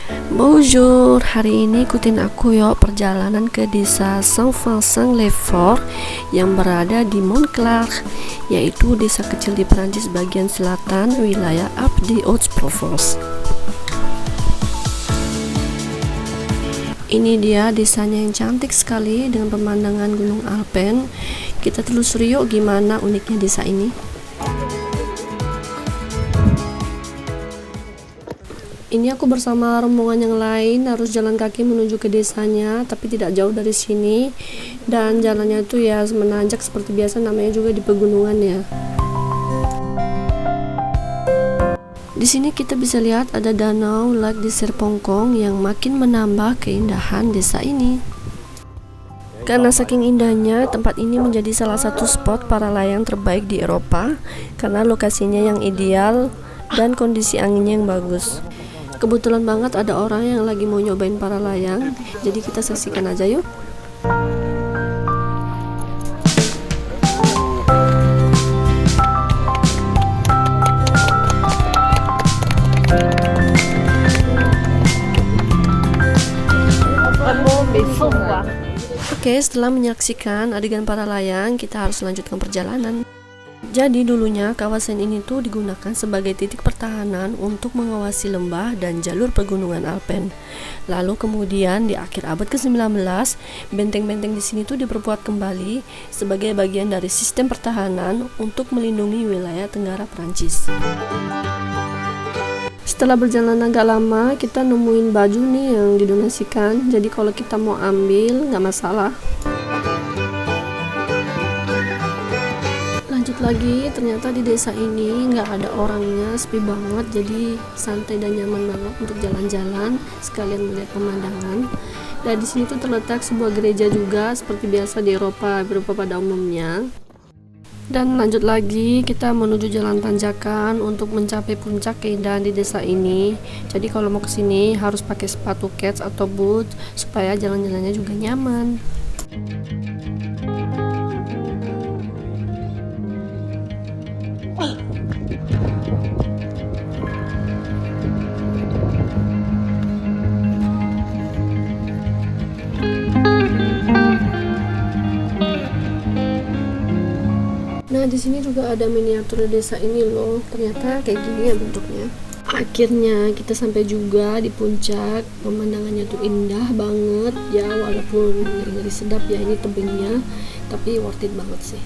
Bonjour, hari ini ikutin aku yuk perjalanan ke desa Saint-Vincent-les-Forts yang berada di Montclar, yaitu desa kecil di Perancis bagian selatan wilayah Alpes-de-Haute-Provence. Ini dia desanya yang cantik sekali dengan pemandangan Gunung Alpen. Kita telusuri yuk gimana uniknya desa ini. Ini aku bersama rombongan yang lain harus jalan kaki menuju ke desanya, tapi tidak jauh dari sini. Dan jalannya itu ya menanjak seperti biasa, namanya juga di pegunungan ya. Di sini kita bisa lihat ada danau Lac de Serpongkong yang makin menambah keindahan desa ini. Karena saking indahnya, tempat ini menjadi salah satu spot para layang terbaik di Eropa karena lokasinya yang ideal dan kondisi anginnya yang bagus. Kebetulan banget ada orang yang lagi mau nyobain para layang, jadi kita saksikan aja yuk. Oke, setelah menyaksikan adegan para layang, kita harus lanjutkan perjalanan. Jadi dulunya kawasan ini tuh digunakan sebagai titik pertahanan untuk mengawasi lembah dan jalur pegunungan Alpen. Lalu kemudian di akhir abad ke-19, benteng-benteng di sini tuh diperkuat kembali sebagai bagian dari sistem pertahanan untuk melindungi wilayah tenggara Prancis. Setelah berjalan agak lama, kita nemuin baju nih yang didonasikan. Jadi kalau kita mau ambil nggak masalah. Lanjut lagi, ternyata di desa ini nggak ada orangnya, sepi banget, jadi santai dan nyaman banget untuk jalan-jalan sekalian melihat pemandangan. Dan di sini tuh terletak sebuah gereja juga seperti biasa di Eropa pada umumnya. Dan lanjut lagi, kita menuju jalan tanjakan untuk mencapai puncak keindahan di desa ini. Jadi kalau mau kesini harus pakai sepatu kets atau boot supaya jalan-jalannya juga nyaman. Nah, di sini juga ada miniatur desa ini loh. Ternyata kayak gini ya bentuknya. Akhirnya kita sampai juga di puncak. Pemandangannya tuh indah banget ya, walaupun ngeri-ngeri sedap ya ini tebingnya, tapi worth it banget sih.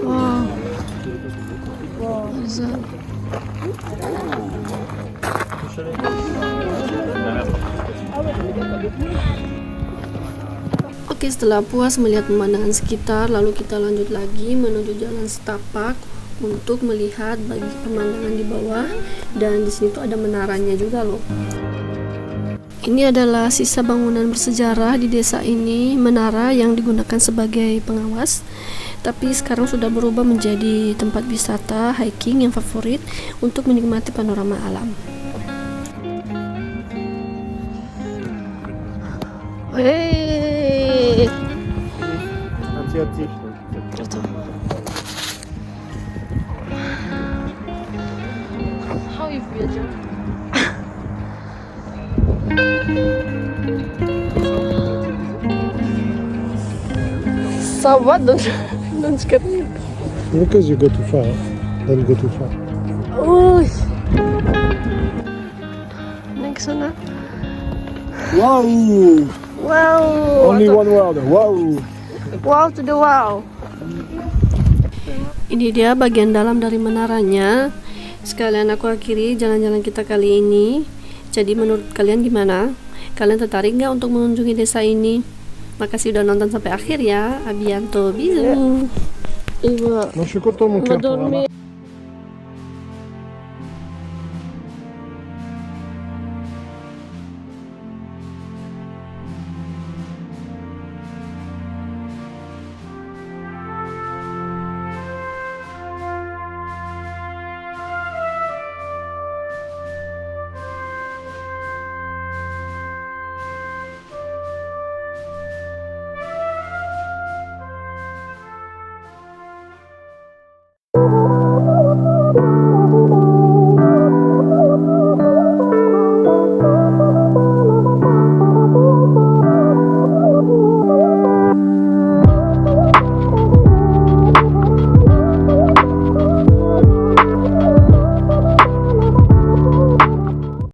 Wow. Oke, setelah puas melihat pemandangan sekitar, lalu kita lanjut lagi menuju jalan setapak untuk melihat bagi pemandangan di bawah. Dan di sini tuh ada menaranya juga loh. Ini adalah sisa bangunan bersejarah di desa ini, menara yang digunakan sebagai pengawas. Tapi sekarang sudah berubah menjadi tempat wisata hiking yang favorit untuk menikmati panorama alam. Hey. How you feel, Joe? Ça va, don't scare me. Because you go too far, don't go too far. Uy. Naik sana. Wow! Wow. Only one word. Wow! Wow to the wow. Ini dia bagian dalam dari menaranya. Sekalian aku akhiri jalan-jalan kita kali ini. Jadi menurut kalian gimana? Kalian tertarik nggak untuk mengunjungi desa ini? Makasih udah nonton sampai akhir ya. A bientôt, bisous. Moi je suis content mon cœur.